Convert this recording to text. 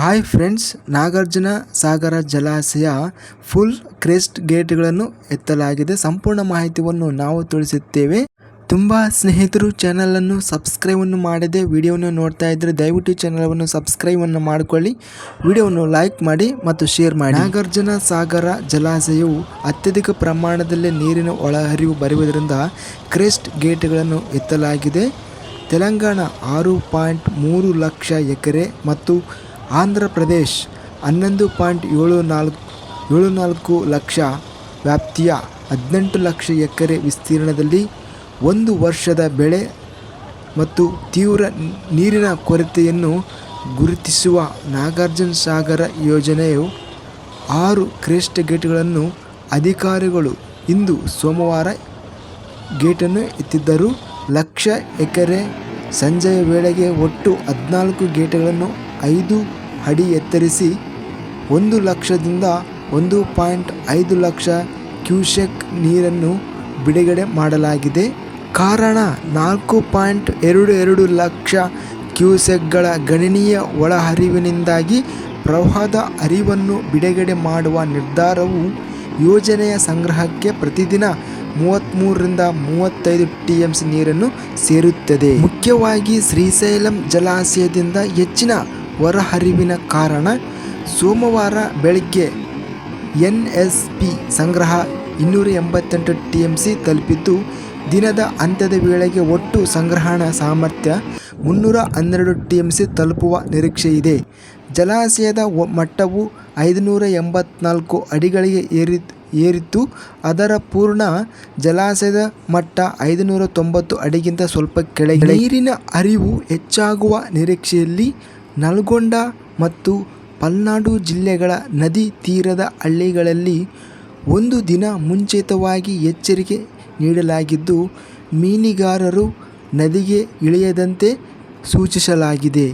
Hi friends, Nagarjuna ಸಾಗರ ಜಲಾಶಯ full crest ಗೇಟ್ಗಳನ್ನು ಎತ್ತಲಾಗಿದೆ. ಸಂಪೂರ್ಣ ಮಾಹಿತಿಯನ್ನು ನಾವು ತಿಳಿಸುತ್ತೇವೆ. ತುಂಬ ಸ್ನೇಹಿತರು ಚಾನಲನ್ನು ಸಬ್ಸ್ಕ್ರೈಬನ್ನು ಮಾಡದೆ ವಿಡಿಯೋವನ್ನು ನೋಡ್ತಾ ಇದ್ದರೆ ದಯವಿಟ್ಟು ಚಾನಲನ್ನು ಸಬ್ಸ್ಕ್ರೈಬನ್ನು ಮಾಡಿಕೊಳ್ಳಿ, ವಿಡಿಯೋವನ್ನು ಲೈಕ್ ಮಾಡಿ ಮತ್ತು ಶೇರ್ ಮಾಡಿ. ನಾಗಾರ್ಜುನ ಸಾಗರ ಜಲಾಶಯವು ಅತ್ಯಧಿಕ ಪ್ರಮಾಣದಲ್ಲಿ ನೀರಿನ ಒಳಹರಿವು ಬರುವುದರಿಂದ ಕ್ರೆಸ್ಟ್ ಗೇಟ್ಗಳನ್ನು ಎತ್ತಲಾಗಿದೆ. ತೆಲಂಗಾಣ 6.3 ಲಕ್ಷ ಎಕರೆ ಮತ್ತು ಆಂಧ್ರ ಪ್ರದೇಶ್ 11.74 ಲಕ್ಷ ವ್ಯಾಪ್ತಿಯ 18 ಲಕ್ಷ ಎಕರೆ ವಿಸ್ತೀರ್ಣದಲ್ಲಿ ಒಂದು ವರ್ಷದ ಬೆಳೆ ಮತ್ತು ತೀವ್ರ ನೀರಿನ ಕೊರತೆಯನ್ನು ಗುರುತಿಸುವ ನಾಗಾರ್ಜುನ ಸಾಗರ ಯೋಜನೆಯು 6 ಕ್ರೆಸ್ಟ್ ಗೇಟ್ಗಳನ್ನು ಅಧಿಕಾರಿಗಳು ಇಂದು ಸೋಮವಾರ ಗೇಟನ್ನು ಎತ್ತಿದ್ದರು. ಲಕ್ಷ ಎಕರೆ ಸಂಜೆಯ ವೇಳೆಗೆ ಒಟ್ಟು 14 ಗೇಟ್ಗಳನ್ನು 5 ಅಡಿ ಎತ್ತರಿಸಿ 1 ಲಕ್ಷದಿಂದ 1.5 ಲಕ್ಷ ಕ್ಯೂಸೆಕ್ ನೀರನ್ನು ಬಿಡುಗಡೆ ಮಾಡಲಾಗಿದೆ. ಕಾರಣ 4.22 ಲಕ್ಷ ಕ್ಯೂಸೆಕ್ಗಳ ಗಣನೀಯ ಒಳಹರಿವಿನಿಂದಾಗಿ ಪ್ರವಾಹದ ಹರಿವನ್ನು ಬಿಡುಗಡೆ ಮಾಡುವ ನಿರ್ಧಾರವು ಯೋಜನೆಯ ಸಂಗ್ರಹಕ್ಕೆ ಪ್ರತಿದಿನ 33 ರಿಂದ 35 ಟಿಎಂಸಿ ನೀರನ್ನು ಸೇರುತ್ತದೆ. ಮುಖ್ಯವಾಗಿ ಶ್ರೀಶೈಲಂ ಜಲಾಶಯದಿಂದ ಹೆಚ್ಚಿನ ಹೊರಹರಿವಿನ ಕಾರಣ ಸೋಮವಾರ ಬೆಳಗ್ಗೆ ಎನ್ಎಸ್ಪಿ ಸಂಗ್ರಹ 288 ಟಿಎಂಸಿ ತಲುಪಿದ್ದು, ದಿನದ ಅಂತ್ಯದ ವೇಳೆಗೆ ಒಟ್ಟು ಸಂಗ್ರಹಣಾ ಸಾಮರ್ಥ್ಯ 312 ಟಿಎಂಸಿ ತಲುಪುವ ನಿರೀಕ್ಷೆಯಿದೆ. ಜಲಾಶಯದ ಮಟ್ಟವು 584 ಅಡಿಗಳಿಗೆ ಏರಿದ್ದು, ಅದರ ಪೂರ್ಣ ಜಲಾಶಯದ ಮಟ್ಟ 590 ಅಡಿಗಿಂತ ಸ್ವಲ್ಪ ಕೆಳಗಿದೆ. ನೀರಿನ ಹರಿವು ಹೆಚ್ಚಾಗುವ ನಿರೀಕ್ಷೆಯಲ್ಲಿ ನಲ್ಗೊಂಡ ಮತ್ತು ಪಲ್ನಾಡು ಜಿಲ್ಲೆಗಳ ನದಿ ತೀರದ ಹಳ್ಳಿಗಳಲ್ಲಿ ಒಂದು ದಿನ ಮುಂಚಿತವಾಗಿ ಎಚ್ಚರಿಕೆ ನೀಡಲಾಗಿದ್ದು, ಮೀನುಗಾರರು ನದಿಗೆ ಇಳಿಯದಂತೆ ಸೂಚಿಸಲಾಗಿದೆ.